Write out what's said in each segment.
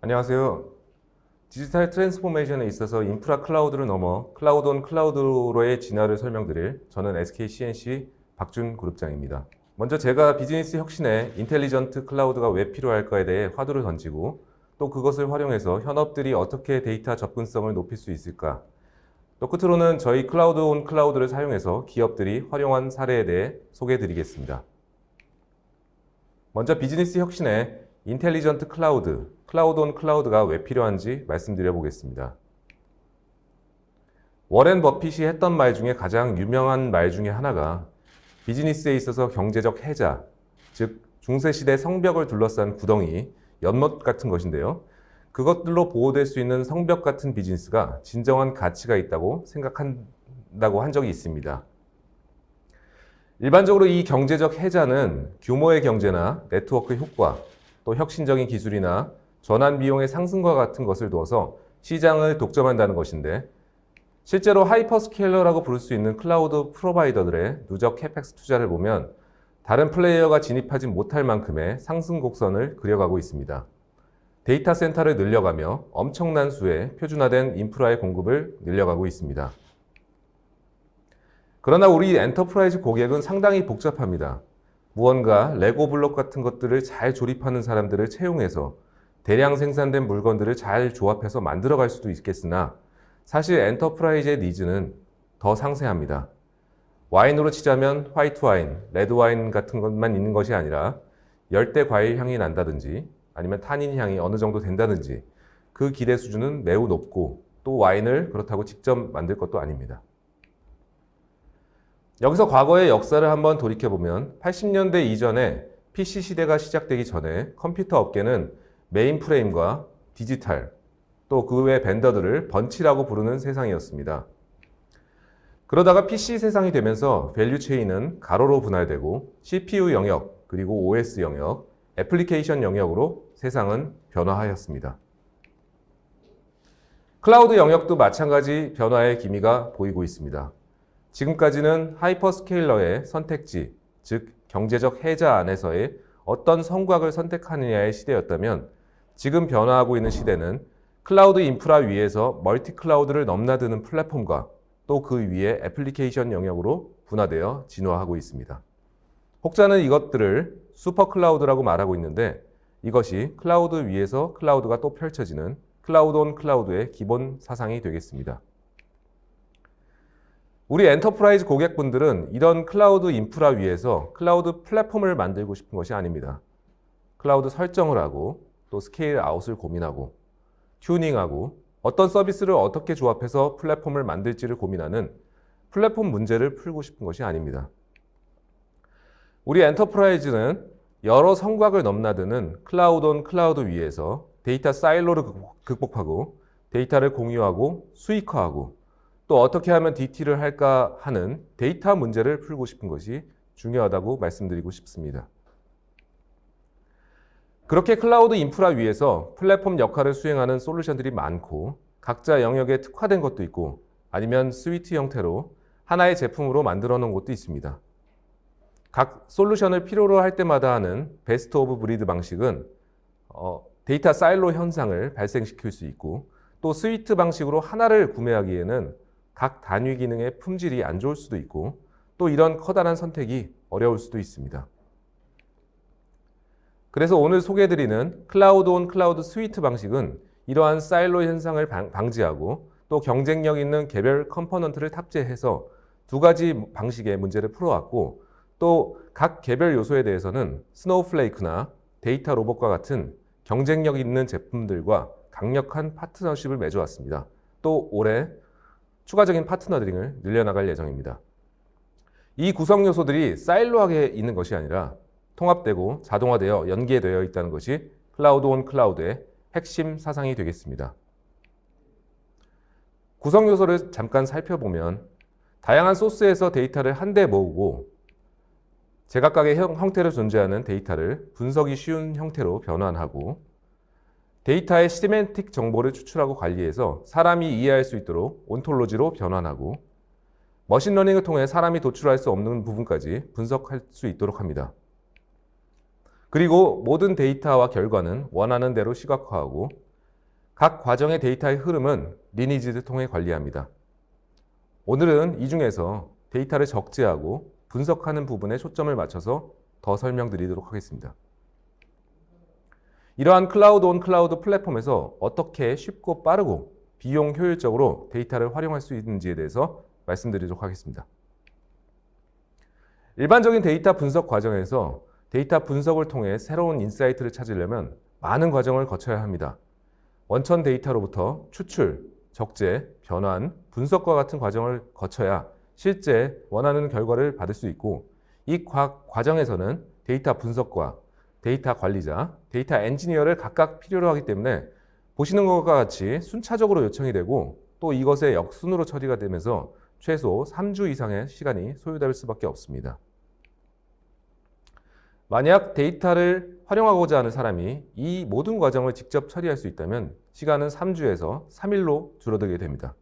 안녕하세요. 디지털 트랜스포메이션에 있어서 인프라 클라우드를 넘어 클라우드 온 클라우드로의 진화를 설명드릴 저는 SK CNC 박준 그룹장입니다. 먼저 제가 비즈니스 혁신에 인텔리전트 클라우드가 왜 필요할까에 대해 화두를 던지고 또 그것을 활용해서 현업들이 어떻게 데이터 접근성을 높일 수 있을까, 또 끝으로는 저희 클라우드 온 클라우드를 사용해서 기업들이 활용한 사례에 대해 소개해드리겠습니다. 먼저 비즈니스 혁신에 인텔리전트 클라우드, 클라우드 온 클라우드가 왜 필요한지 말씀드려 보겠습니다. 워렌 버핏이 했던 말 중에 가장 유명한 말 중에 하나가 비즈니스에 있어서 경제적 해자, 즉 중세시대 성벽을 둘러싼 구덩이, 연못 같은 것인데요. 그것들로 보호될 수 있는 성벽 같은 비즈니스가 진정한 가치가 있다고 생각한다고 한 적이 있습니다. 일반적으로 이 경제적 해자는 규모의 경제나 네트워크 효과, 또 혁신적인 기술이나 전환 비용의 상승과 같은 것을 두어서 시장을 독점한다는 것인데, 실제로 하이퍼스케일러라고 부를 수 있는 클라우드 프로바이더들의 누적 캐펙스 투자를 보면 다른 플레이어가 진입하지 못할 만큼의 상승 곡선을 그려가고 있습니다. 데이터 센터를 늘려가며 엄청난 수의 표준화된 인프라의 공급을 늘려가고 있습니다. 그러나 우리 엔터프라이즈 고객은 상당히 복잡합니다. 무언가 레고 블록 같은 것들을 잘 조립하는 사람들을 채용해서 대량 생산된 물건들을 잘 조합해서 만들어갈 수도 있겠으나 사실 엔터프라이즈의 니즈는 더 상세합니다. 와인으로 치자면 화이트 와인, 레드 와인 같은 것만 있는 것이 아니라 열대 과일 향이 난다든지 아니면 타닌 향이 어느 정도 된다든지 그 기대 수준은 매우 높고 또 와인을 그렇다고 직접 만들 것도 아닙니다. 여기서 과거의 역사를 한번 돌이켜보면 80년대 이전에 PC 시대가 시작되기 전에 컴퓨터 업계는 메인프레임과 디지털, 또 그 외 벤더들을 번치라고 부르는 세상이었습니다. 그러다가 PC 세상이 되면서 밸류 체인은 가로로 분할되고 CPU 영역, 그리고 OS 영역, 애플리케이션 영역으로 세상은 변화하였습니다. 클라우드 영역도 마찬가지 변화의 기미가 보이고 있습니다. 지금까지는 하이퍼스케일러의 선택지, 즉 경제적 해자 안에서의 어떤 성곽을 선택하느냐의 시대였다면 지금 변화하고 있는 시대는 클라우드 인프라 위에서 멀티 클라우드를 넘나드는 플랫폼과 또 그 위에 애플리케이션 영역으로 분화되어 진화하고 있습니다. 혹자는 이것들을 슈퍼 클라우드라고 말하고 있는데 이것이 클라우드 위에서 클라우드가 또 펼쳐지는 클라우드 온 클라우드의 기본 사상이 되겠습니다. 우리 엔터프라이즈 고객분들은 이런 클라우드 인프라 위에서 클라우드 플랫폼을 만들고 싶은 것이 아닙니다. 클라우드 설정을 하고 또 스케일 아웃을 고민하고 튜닝하고 어떤 서비스를 어떻게 조합해서 플랫폼을 만들지를 고민하는 플랫폼 문제를 풀고 싶은 것이 아닙니다. 우리 엔터프라이즈는 여러 성곽을 넘나드는 클라우드 온 클라우드 위에서 데이터 사일로를 극복하고 데이터를 공유하고 수익화하고 또 어떻게 하면 DT를 할까 하는 데이터 문제를 풀고 싶은 것이 중요하다고 말씀드리고 싶습니다. 그렇게 클라우드 인프라 위에서 플랫폼 역할을 수행하는 솔루션들이 많고 각자 영역에 특화된 것도 있고 아니면 스위트 형태로 하나의 제품으로 만들어 놓은 것도 있습니다. 각 솔루션을 필요로 할 때마다 하는 베스트 오브 브리드 방식은 데이터 사일로 현상을 발생시킬 수 있고 또 스위트 방식으로 하나를 구매하기에는 각 단위 기능의 품질이 안 좋을 수도 있고 또 이런 커다란 선택이 어려울 수도 있습니다. 그래서 오늘 소개해드리는 클라우드 온 클라우드 스위트 방식은 이러한 사일로 현상을 방지하고 또 경쟁력 있는 개별 컴포넌트를 탑재해서 두 가지 방식의 문제를 풀어왔고 또 각 개별 요소에 대해서는 스노우플레이크나 데이터 로봇과 같은 경쟁력 있는 제품들과 강력한 파트너십을 맺어왔습니다. 또 올해 추가적인 파트너링을 늘려나갈 예정입니다. 이 구성 요소들이 사일로하게 있는 것이 아니라 통합되고 자동화되어 연계되어 있다는 것이 클라우드 온 클라우드의 핵심 사상이 되겠습니다. 구성 요소를 잠깐 살펴보면 다양한 소스에서 데이터를 한데 모으고 제각각의 형태로 존재하는 데이터를 분석이 쉬운 형태로 변환하고 데이터의 시멘틱 정보를 추출하고 관리해서 사람이 이해할 수 있도록 온톨로지로 변환하고 머신러닝을 통해 사람이 도출할 수 없는 부분까지 분석할 수 있도록 합니다. 그리고 모든 데이터와 결과는 원하는 대로 시각화하고 각 과정의 데이터의 흐름은 리니지를 통해 관리합니다. 오늘은 이 중에서 데이터를 적재하고 분석하는 부분에 초점을 맞춰서 더 설명드리도록 하겠습니다. 이러한 클라우드 온 클라우드 플랫폼에서 어떻게 쉽고 빠르고 비용 효율적으로 데이터를 활용할 수 있는지에 대해서 말씀드리도록 하겠습니다. 일반적인 데이터 분석 과정에서 데이터 분석을 통해 새로운 인사이트를 찾으려면 많은 과정을 거쳐야 합니다. 원천 데이터로부터 추출, 적재, 변환, 분석과 같은 과정을 거쳐야 실제 원하는 결과를 받을 수 있고, 이 과정에서는 데이터 분석과 데이터 관리자, 데이터 엔지니어를 각각 필요로 하기 때문에 보시는 것과 같이 순차적으로 요청이 되고 또 이것의 역순으로 처리가 되면서 최소 3주 이상의 시간이 소요될 수밖에 없습니다. 만약 데이터를 활용하고자 하는 사람이 이 모든 과정을 직접 처리할 수 있다면 시간은 3주에서 3일로 줄어들게 됩니다.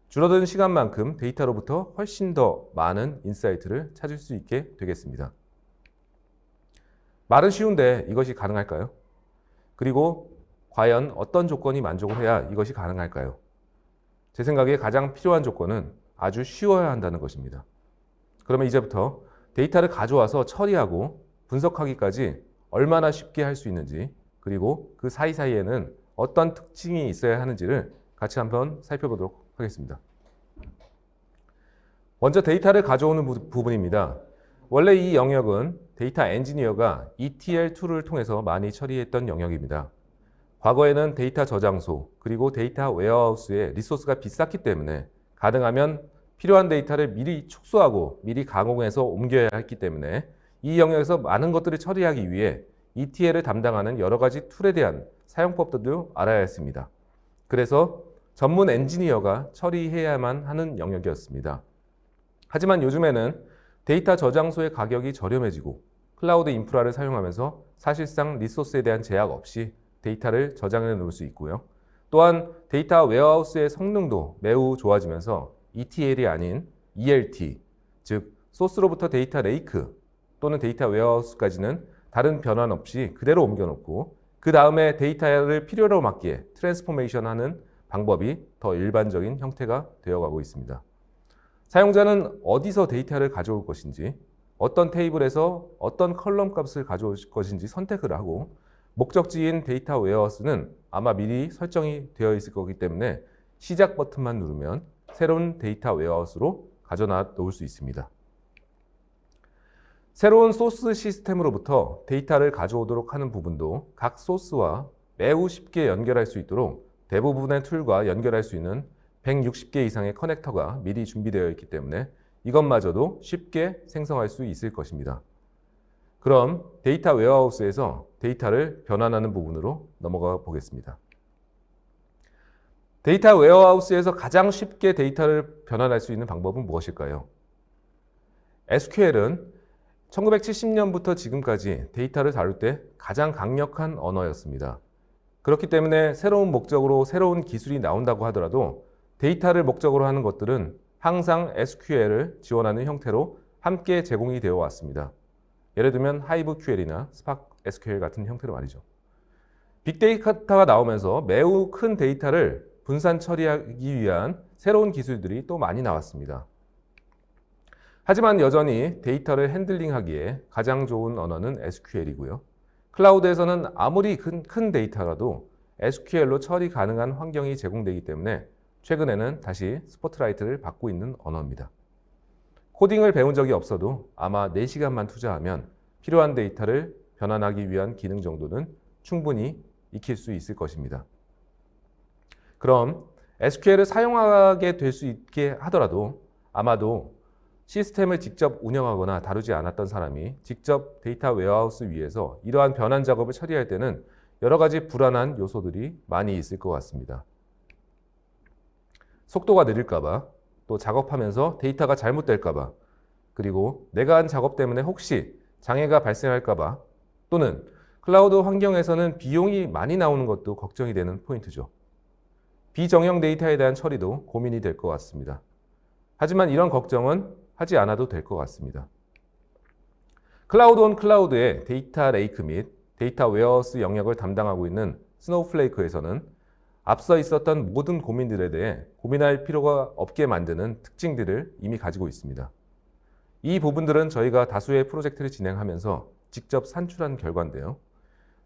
줄어든 시간만큼 데이터로부터 훨씬 더 많은 인사이트를 찾을 수 있게 되겠습니다. 말은 쉬운데 이것이 가능할까요? 그리고 과연 어떤 조건이 만족을 해야 이것이 가능할까요? 제 생각에 가장 필요한 조건은 아주 쉬워야 한다는 것입니다. 그러면 이제부터 데이터를 가져와서 처리하고 분석하기까지 얼마나 쉽게 할 수 있는지, 그리고 그 사이사이에는 어떤 특징이 있어야 하는지를 같이 한번 살펴보도록 하겠습니다. 먼저 데이터를 가져오는 부분입니다. 원래 이 영역은 데이터 엔지니어가 ETL 툴을 통해서 많이 처리했던 영역입니다. 과거에는 데이터 저장소 그리고 데이터 웨어하우스의 리소스가 비쌌기 때문에 가능하면 필요한 데이터를 미리 축소하고 미리 가공해서 옮겨야 했기 때문에 이 영역에서 많은 것들을 처리하기 위해 ETL을 담당하는 여러 가지 툴에 대한 사용법들도 알아야 했습니다. 그래서 전문 엔지니어가 처리해야만 하는 영역이었습니다. 하지만 요즘에는 데이터 저장소의 가격이 저렴해지고 클라우드 인프라를 사용하면서 사실상 리소스에 대한 제약 없이 데이터를 저장해 놓을 수 있고요. 또한 데이터 웨어하우스의 성능도 매우 좋아지면서 ETL이 아닌 ELT, 즉 소스로부터 데이터 레이크 또는 데이터 웨어하우스까지는 다른 변환 없이 그대로 옮겨놓고 그 다음에 데이터를 필요로 맞게 트랜스포메이션 하는 방법이 더 일반적인 형태가 되어가고 있습니다. 사용자는 어디서 데이터를 가져올 것인지, 어떤 테이블에서 어떤 컬럼 값을 가져올 것인지 선택을 하고 목적지인 데이터 웨어하우스는 아마 미리 설정이 되어 있을 거기 때문에 시작 버튼만 누르면 새로운 데이터 웨어하우스로 가져다 놓을 수 있습니다. 새로운 소스 시스템으로부터 데이터를 가져오도록 하는 부분도 각 소스와 매우 쉽게 연결할 수 있도록 대부분의 툴과 연결할 수 있는 160개 이상의 커넥터가 미리 준비되어 있기 때문에 이것마저도 쉽게 생성할 수 있을 것입니다. 그럼 데이터 웨어하우스에서 데이터를 변환하는 부분으로 넘어가 보겠습니다. 데이터 웨어하우스에서 가장 쉽게 데이터를 변환할 수 있는 방법은 무엇일까요? SQL은 1970년부터 지금까지 데이터를 다룰 때 가장 강력한 언어였습니다. 그렇기 때문에 새로운 목적으로 새로운 기술이 나온다고 하더라도 데이터를 목적으로 하는 것들은 항상 SQL을 지원하는 형태로 함께 제공이 되어 왔습니다. 예를 들면 HiveQL이나 Spark SQL 같은 형태로 말이죠. 빅데이터가 나오면서 매우 큰 데이터를 분산 처리하기 위한 새로운 기술들이 또 많이 나왔습니다. 하지만 여전히 데이터를 핸들링하기에 가장 좋은 언어는 SQL이고요. 클라우드에서는 아무리 큰 데이터라도 SQL로 처리 가능한 환경이 제공되기 때문에 최근에는 다시 스포트라이트를 받고 있는 언어입니다. 코딩을 배운 적이 없어도 아마 4시간만 투자하면 필요한 데이터를 변환하기 위한 기능 정도는 충분히 익힐 수 있을 것입니다. 그럼 SQL을 사용하게 될 수 있게 하더라도 아마도 시스템을 직접 운영하거나 다루지 않았던 사람이 직접 데이터 웨어하우스 위에서 이러한 변환 작업을 처리할 때는 여러 가지 불안한 요소들이 많이 있을 것 같습니다. 속도가 느릴까봐, 또 작업하면서 데이터가 잘못될까봐, 그리고 내가 한 작업 때문에 혹시 장애가 발생할까봐, 또는 클라우드 환경에서는 비용이 많이 나오는 것도 걱정이 되는 포인트죠. 비정형 데이터에 대한 처리도 고민이 될 것 같습니다. 하지만 이런 걱정은 하지 않아도 될 것 같습니다. 클라우드 온 클라우드의 데이터 레이크 및 데이터 웨어하우스 영역을 담당하고 있는 스노우플레이크에서는 앞서 있었던 모든 고민들에 대해 고민할 필요가 없게 만드는 특징들을 이미 가지고 있습니다. 이 부분들은 저희가 다수의 프로젝트를 진행하면서 직접 산출한 결과인데요.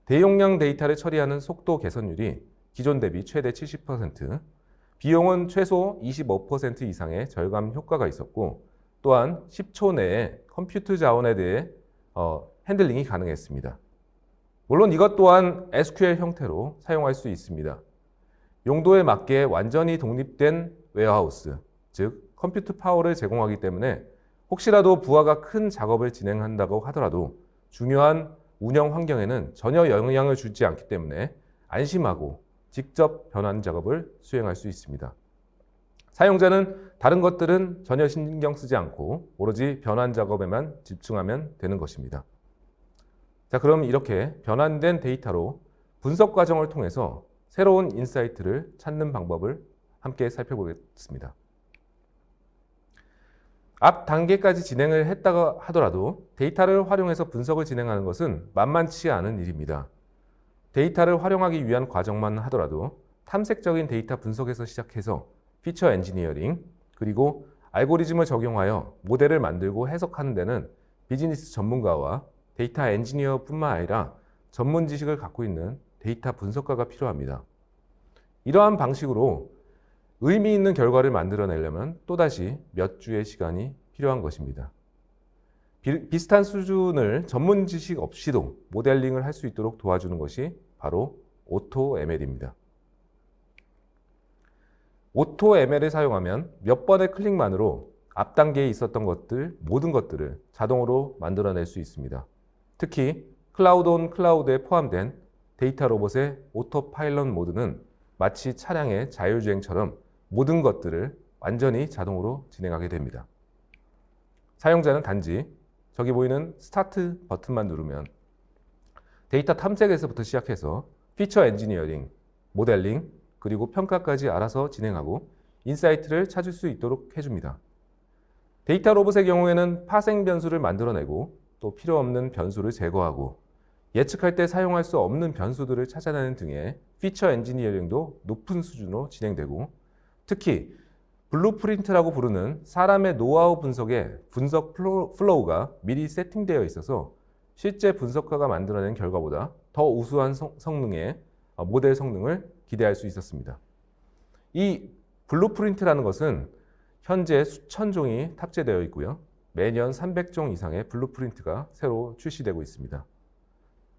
대용량 데이터를 처리하는 속도 개선율이 기존 대비 최대 70%, 비용은 최소 25% 이상의 절감 효과가 있었고, 또한 10초 내에 컴퓨터 자원에 대해 핸들링이 가능했습니다. 물론 이것 또한 SQL 형태로 사용할 수 있습니다. 용도에 맞게 완전히 독립된 웨어하우스, 즉 컴퓨터 파워를 제공하기 때문에 혹시라도 부하가 큰 작업을 진행한다고 하더라도 중요한 운영 환경에는 전혀 영향을 주지 않기 때문에 안심하고 직접 변환 작업을 수행할 수 있습니다. 사용자는 다른 것들은 전혀 신경 쓰지 않고 오로지 변환 작업에만 집중하면 되는 것입니다. 자, 그럼 이렇게 변환된 데이터로 분석 과정을 통해서 새로운 인사이트를 찾는 방법을 함께 살펴보겠습니다. 앞 단계까지 진행을 했다고 하더라도 데이터를 활용해서 분석을 진행하는 것은 만만치 않은 일입니다. 데이터를 활용하기 위한 과정만 하더라도 탐색적인 데이터 분석에서 시작해서 피처 엔지니어링, 그리고 알고리즘을 적용하여 모델을 만들고 해석하는 데는 비즈니스 전문가와 데이터 엔지니어뿐만 아니라 전문 지식을 갖고 있는 데이터 분석가가 필요합니다. 이러한 방식으로 의미 있는 결과를 만들어내려면 또다시 몇 주의 시간이 필요한 것입니다. 비슷한 수준을 전문 지식 없이도 모델링을 할 수 있도록 도와주는 것이 바로 AutoML입니다. AutoML을 사용하면 몇 번의 클릭만으로 앞 단계에 있었던 것들, 모든 것들을 자동으로 만들어낼 수 있습니다. 특히 클라우드 온 클라우드에 포함된 데이터 로봇의 오토파일럿 모드는 마치 차량의 자율주행처럼 모든 것들을 완전히 자동으로 진행하게 됩니다. 사용자는 단지 저기 보이는 스타트 버튼만 누르면 데이터 탐색에서부터 시작해서 피처 엔지니어링, 모델링, 그리고 평가까지 알아서 진행하고 인사이트를 찾을 수 있도록 해줍니다. 데이터 로봇의 경우에는 파생 변수를 만들어내고 또 필요 없는 변수를 제거하고 예측할 때 사용할 수 없는 변수들을 찾아내는 등의 피처 엔지니어링도 높은 수준으로 진행되고, 특히 블루프린트라고 부르는 사람의 노하우 분석의 분석 플로우가 미리 세팅되어 있어서 실제 분석가가 만들어낸 결과보다 더 우수한 성능의 모델 성능을 기대할 수 있었습니다. 이 블루프린트라는 것은 현재 수천 종이 탑재되어 있고요. 매년 300종 이상의 블루프린트가 새로 출시되고 있습니다.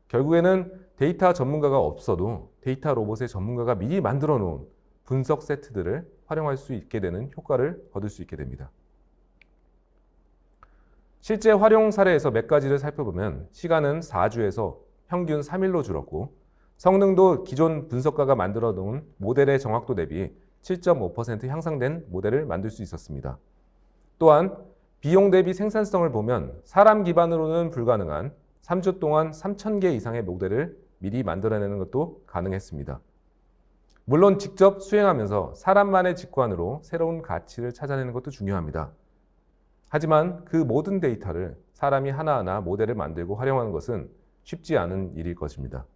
결국에는 데이터 전문가가 없어도 데이터 로봇의 전문가가 미리 만들어 놓은 분석 세트들을 활용할 수 있게 되는 효과를 거둘 수 있게 됩니다. 실제 활용 사례에서 몇 가지를 살펴보면 시간은 4주에서 평균 3일로 줄었고, 성능도 기존 분석가가 만들어 놓은 모델의 정확도 대비 7.5% 향상된 모델을 만들 수 있었습니다. 또한 비용 대비 생산성을 보면 사람 기반으로는 불가능한 3주 동안 3,000개 이상의 모델을 미리 만들어내는 것도 가능했습니다. 물론 직접 수행하면서 사람만의 직관으로 새로운 가치를 찾아내는 것도 중요합니다. 하지만 그 모든 데이터를 사람이 하나하나 모델을 만들고 활용하는 것은 쉽지 않은 일일 것입니다.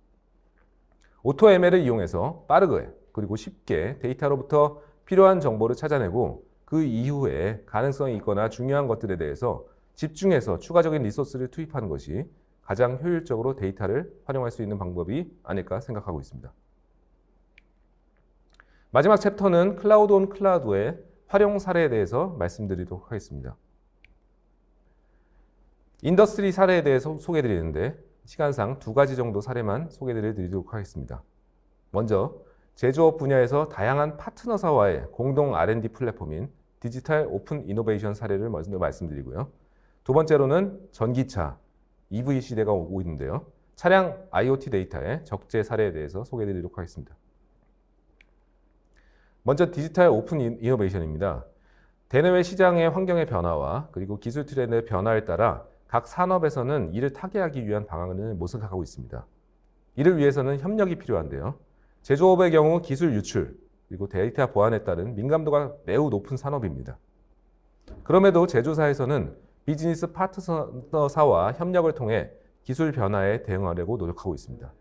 AutoML을 이용해서 빠르게 그리고 쉽게 데이터로부터 필요한 정보를 찾아내고 그 이후에 가능성이 있거나 중요한 것들에 대해서 집중해서 추가적인 리소스를 투입하는 것이 가장 효율적으로 데이터를 활용할 수 있는 방법이 아닐까 생각하고 있습니다. 마지막 챕터는 클라우드 온 클라우드의 활용 사례에 대해서 말씀드리도록 하겠습니다. 인더스트리 사례에 대해서 소개해드리는데 시간상 2가지 정도 사례만 소개해드리도록 하겠습니다. 먼저 제조업 분야에서 다양한 파트너사와의 공동 R&D 플랫폼인 디지털 오픈 이노베이션 사례를 먼저 말씀드리고요. 두 번째로는 전기차, EV 시대가 오고 있는데요. 차량 IoT 데이터의 적재 사례에 대해서 소개해드리도록 하겠습니다. 먼저 디지털 오픈 이노베이션입니다. 대내외 시장의 환경의 변화와 그리고 기술 트렌드의 변화에 따라 각 산업에서는 이를 타개하기 위한 방안을 모색하고 있습니다. 이를 위해서는 협력이 필요한데요. 제조업의 경우 기술 유출, 그리고 데이터 보안에 따른 민감도가 매우 높은 산업입니다. 그럼에도 제조사에서는 비즈니스 파트너사와 협력을 통해 기술 변화에 대응하려고 노력하고 있습니다.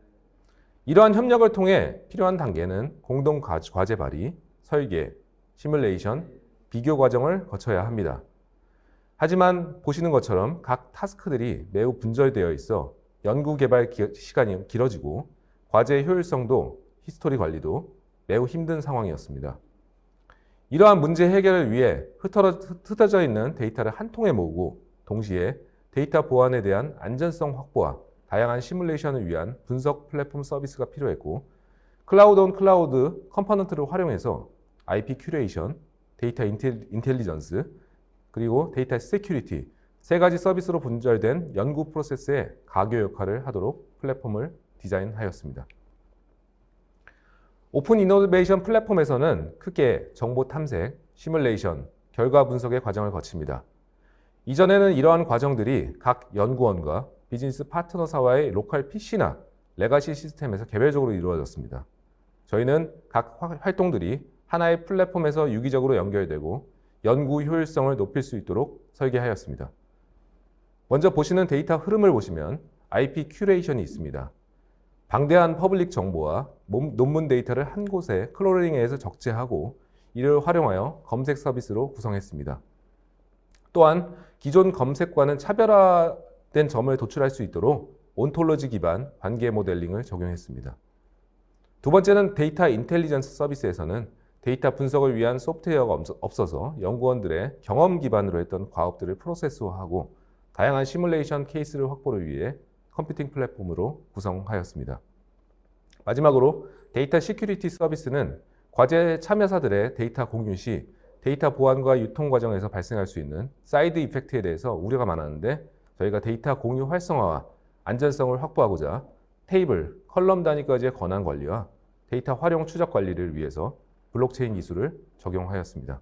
이러한 협력을 통해 필요한 단계는 공동 과제 발의, 설계, 시뮬레이션, 비교 과정을 거쳐야 합니다. 하지만 보시는 것처럼 각 타스크들이 매우 분절되어 있어 연구 개발 시간이 길어지고 과제의 효율성도 히스토리 관리도 매우 힘든 상황이었습니다. 이러한 문제 해결을 위해 흩어져 있는 데이터를 한 통에 모으고 동시에 데이터 보안에 대한 안전성 확보와 다양한 시뮬레이션을 위한 분석 플랫폼 서비스가 필요했고 클라우드 온 클라우드 컴포넌트를 활용해서 IP 큐레이션, 데이터 인텔리전스, 그리고 데이터 세큐리티 세 가지 서비스로 분절된 연구 프로세스의 가교 역할을 하도록 플랫폼을 디자인하였습니다. 오픈 이노베이션 플랫폼에서는 크게 정보 탐색, 시뮬레이션, 결과 분석의 과정을 거칩니다. 이전에는 이러한 과정들이 각 연구원과 비즈니스 파트너사와의 로컬 PC나 레가시 시스템에서 개별적으로 이루어졌습니다. 저희는 각 활동들이 하나의 플랫폼에서 유기적으로 연결되고 연구 효율성을 높일 수 있도록 설계하였습니다. 먼저 보시는 데이터 흐름을 보시면 IP 큐레이션이 있습니다. 방대한 퍼블릭 정보와 논문 데이터를 한 곳에 클로링해서 적재하고 이를 활용하여 검색 서비스로 구성했습니다. 또한 기존 검색과는 차별화된 점을 도출할 수 있도록 온톨로지 기반 관계 모델링을 적용했습니다. 두 번째는 데이터 인텔리전스 서비스에서는 데이터 분석을 위한 소프트웨어가 없어서 연구원들의 경험 기반으로 했던 과업들을 프로세스화하고 다양한 시뮬레이션 케이스를 확보를 위해 컴퓨팅 플랫폼으로 구성하였습니다. 마지막으로 데이터 시큐리티 서비스는 과제 참여사들의 데이터 공유 시 데이터 보안과 유통 과정에서 발생할 수 있는 사이드 이펙트에 대해서 우려가 많았는데 저희가 데이터 공유 활성화와 안전성을 확보하고자 테이블, 컬럼 단위까지의 권한 관리와 데이터 활용 추적 관리를 위해서 블록체인 기술을 적용하였습니다.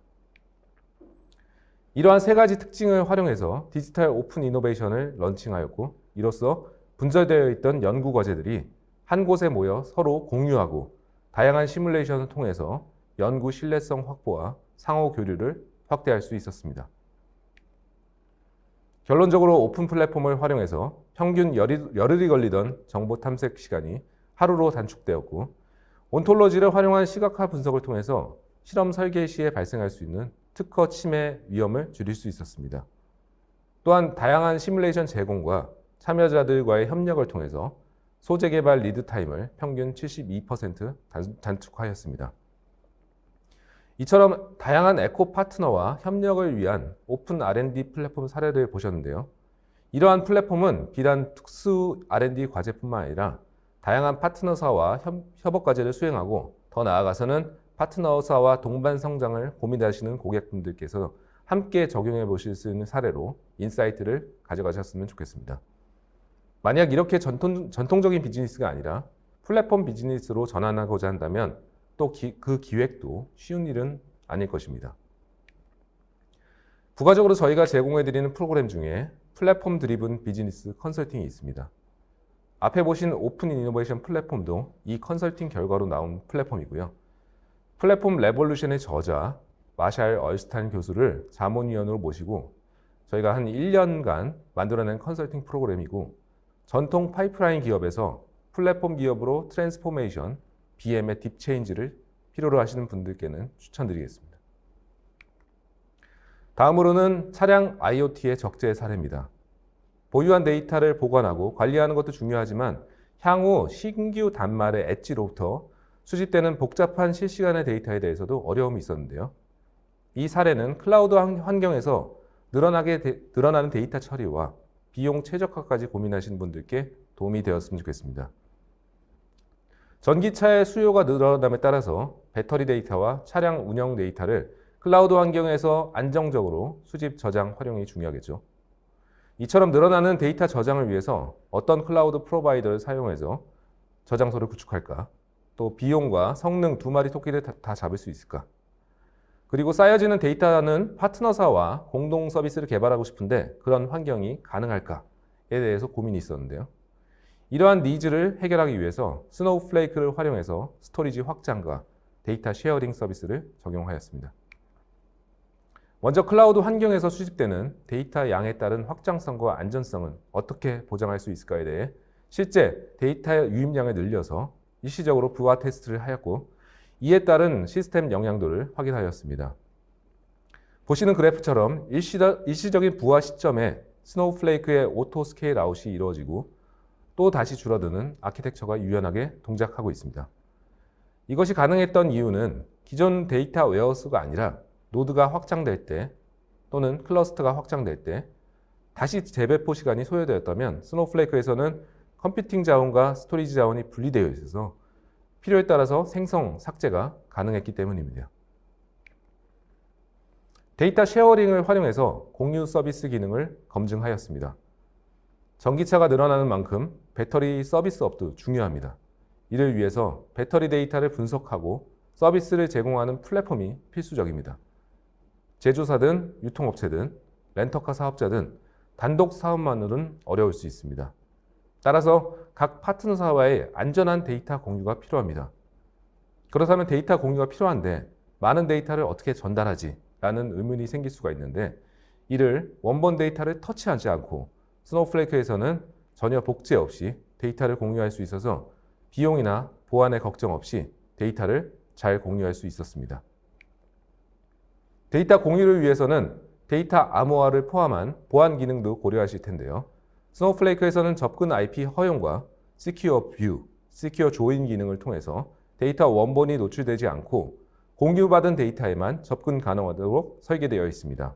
이러한 세 가지 특징을 활용해서 디지털 오픈 이노베이션을 런칭하였고 이로써 분절되어 있던 연구 과제들이 한 곳에 모여 서로 공유하고 다양한 시뮬레이션을 통해서 연구 신뢰성 확보와 상호 교류를 확대할 수 있었습니다. 결론적으로 오픈 플랫폼을 활용해서 평균 열흘이 걸리던 정보 탐색 시간이 하루로 단축되었고 온톨로지를 활용한 시각화 분석을 통해서 실험 설계 시에 발생할 수 있는 특허 침해 위험을 줄일 수 있었습니다. 또한 다양한 시뮬레이션 제공과 참여자들과의 협력을 통해서 소재 개발 리드 타임을 평균 72% 단축하였습니다. 이처럼 다양한 에코 파트너와 협력을 위한 오픈 R&D 플랫폼 사례를 보셨는데요. 이러한 플랫폼은 비단 특수 R&D 과제뿐만 아니라 다양한 파트너사와 협업 과제를 수행하고 더 나아가서는 파트너사와 동반 성장을 고민하시는 고객분들께서 함께 적용해 보실 수 있는 사례로 인사이트를 가져가셨으면 좋겠습니다. 만약 이렇게 전통적인 비즈니스가 아니라 플랫폼 비즈니스로 전환하고자 한다면 또 그 기획도 쉬운 일은 아닐 것입니다. 부가적으로 저희가 제공해드리는 프로그램 중에 플랫폼 드리븐 비즈니스 컨설팅이 있습니다. 앞에 보신 오픈 이노베이션 플랫폼도 이 컨설팅 결과로 나온 플랫폼이고요. 플랫폼 레볼루션의 저자 마샬 얼스탄 교수를 자문위원으로 모시고 저희가 한 1년간 만들어낸 컨설팅 프로그램이고 전통 파이프라인 기업에서 플랫폼 기업으로 트랜스포메이션, BM의 딥체인지를 필요로 하시는 분들께는 추천드리겠습니다. 다음으로는 차량 IoT의 적재 사례입니다. 보유한 데이터를 보관하고 관리하는 것도 중요하지만 향후 신규 단말의 엣지로부터 수집되는 복잡한 실시간의 데이터에 대해서도 어려움이 있었는데요. 이 사례는 클라우드 환경에서 늘어나는 데이터 처리와 비용 최적화까지 고민하시는 분들께 도움이 되었으면 좋겠습니다. 전기차의 수요가 늘어남에 따라서 배터리 데이터와 차량 운영 데이터를 클라우드 환경에서 안정적으로 수집, 저장, 활용이 중요하겠죠. 이처럼 늘어나는 데이터 저장을 위해서 어떤 클라우드 프로바이더를 사용해서 저장소를 구축할까? 또 비용과 성능 두 마리 토끼를 다 잡을 수 있을까? 그리고 쌓여지는 데이터는 파트너사와 공동 서비스를 개발하고 싶은데 그런 환경이 가능할까에 대해서 고민이 있었는데요. 이러한 니즈를 해결하기 위해서 스노우플레이크를 활용해서 스토리지 확장과 데이터 쉐어링 서비스를 적용하였습니다. 먼저 클라우드 환경에서 수집되는 데이터 양에 따른 확장성과 안전성은 어떻게 보장할 수 있을까에 대해 실제 데이터 유입량을 늘려서 일시적으로 부하 테스트를 하였고 이에 따른 시스템 영향도를 확인하였습니다. 보시는 그래프처럼 일시적인 부하 시점에 스노우플레이크의 오토 스케일 아웃이 이루어지고 또 다시 줄어드는 아키텍처가 유연하게 동작하고 있습니다. 이것이 가능했던 이유는 기존 데이터 웨어하우스가 아니라 노드가 확장될 때 또는 클러스터가 확장될 때 다시 재배포 시간이 소요되었다면 스노우플레이크에서는 컴퓨팅 자원과 스토리지 자원이 분리되어 있어서 필요에 따라서 생성, 삭제가 가능했기 때문입니다. 데이터 쉐어링을 활용해서 공유 서비스 기능을 검증하였습니다. 전기차가 늘어나는 만큼 배터리 서비스업도 중요합니다. 이를 위해서 배터리 데이터를 분석하고 서비스를 제공하는 플랫폼이 필수적입니다. 제조사든 유통업체든 렌터카 사업자든 단독 사업만으로는 어려울 수 있습니다. 따라서 각 파트너사와의 안전한 데이터 공유가 필요합니다. 그렇다면 데이터 공유가 필요한데 많은 데이터를 어떻게 전달하지? 라는 의문이 생길 수가 있는데 이를 원본 데이터를 터치하지 않고 스노우플레이크에서는 전혀 복제 없이 데이터를 공유할 수 있어서 비용이나 보안의 걱정 없이 데이터를 잘 공유할 수 있었습니다. 데이터 공유를 위해서는 데이터 암호화를 포함한 보안 기능도 고려하실 텐데요. 스노우플레이크에서는 접근 IP 허용과 Secure View, Secure Join 기능을 통해서 데이터 원본이 노출되지 않고 공유받은 데이터에만 접근 가능하도록 설계되어 있습니다.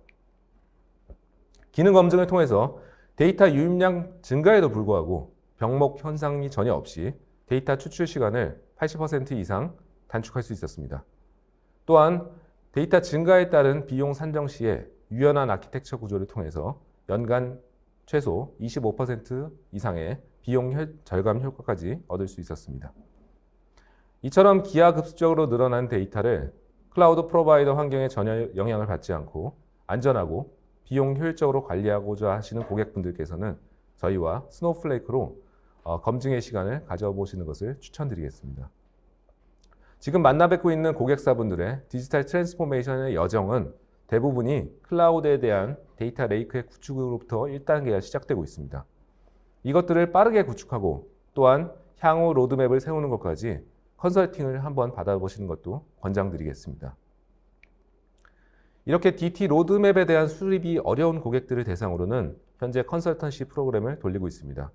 기능 검증을 통해서 데이터 유입량 증가에도 불구하고 병목 현상이 전혀 없이 데이터 추출 시간을 80% 이상 단축할 수 있었습니다. 또한 데이터 증가에 따른 비용 산정 시에 유연한 아키텍처 구조를 통해서 연간 최소 25% 이상의 비용 절감 효과까지 얻을 수 있었습니다. 이처럼 기하급수적으로 늘어난 데이터를 클라우드 프로바이더 환경에 전혀 영향을 받지 않고 안전하고 비용 효율적으로 관리하고자 하시는 고객분들께서는 저희와 스노우플레이크로 검증의 시간을 가져보시는 것을 추천드리겠습니다. 지금 만나 뵙고 있는 고객사분들의 디지털 트랜스포메이션의 여정은 대부분이 클라우드에 대한 데이터 레이크의 구축으로부터 1단계가 시작되고 있습니다. 이것들을 빠르게 구축하고 또한 향후 로드맵을 세우는 것까지 컨설팅을 한번 받아보시는 것도 권장드리겠습니다. 이렇게 DT 로드맵에 대한 수립이 어려운 고객들을 대상으로는 현재 컨설턴시 프로그램을 돌리고 있습니다.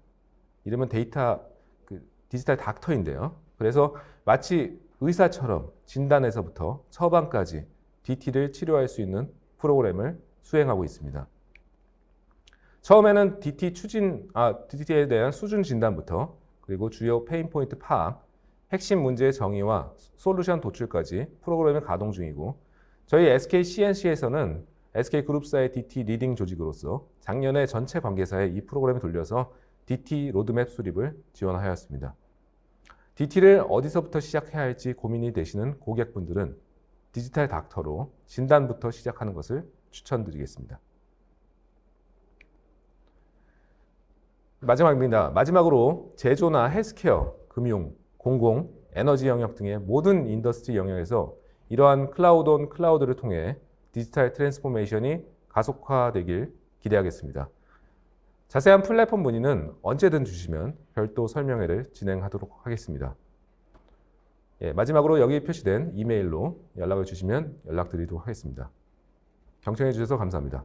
이름은 디지털 닥터인데요. 그래서 마치 의사처럼 진단에서부터 처방까지 DT를 치료할 수 있는 프로그램을 수행하고 있습니다. 처음에는 DT에 대한 수준 진단부터 그리고 주요 페인 포인트 파악, 핵심 문제의 정의와 솔루션 도출까지 프로그램을 가동 중이고 저희 SK CNC에서는 SK그룹사의 DT 리딩 조직으로서 작년에 전체 관계사에 이 프로그램을 돌려서 DT 로드맵 수립을 지원하였습니다. DT를 어디서부터 시작해야 할지 고민이 되시는 고객분들은 디지털 닥터로 진단부터 시작하는 것을 추천드리겠습니다. 마지막입니다. 마지막으로 제조나 헬스케어, 금융, 공공, 에너지 영역 등의 모든 인더스트리 영역에서 이러한 클라우드 온 클라우드를 통해 디지털 트랜스포메이션이 가속화되길 기대하겠습니다. 자세한 플랫폼 문의는 언제든 주시면 별도 설명회를 진행하도록 하겠습니다. 마지막으로 여기 표시된 이메일로 연락을 주시면 연락드리도록 하겠습니다. 경청해 주셔서 감사합니다.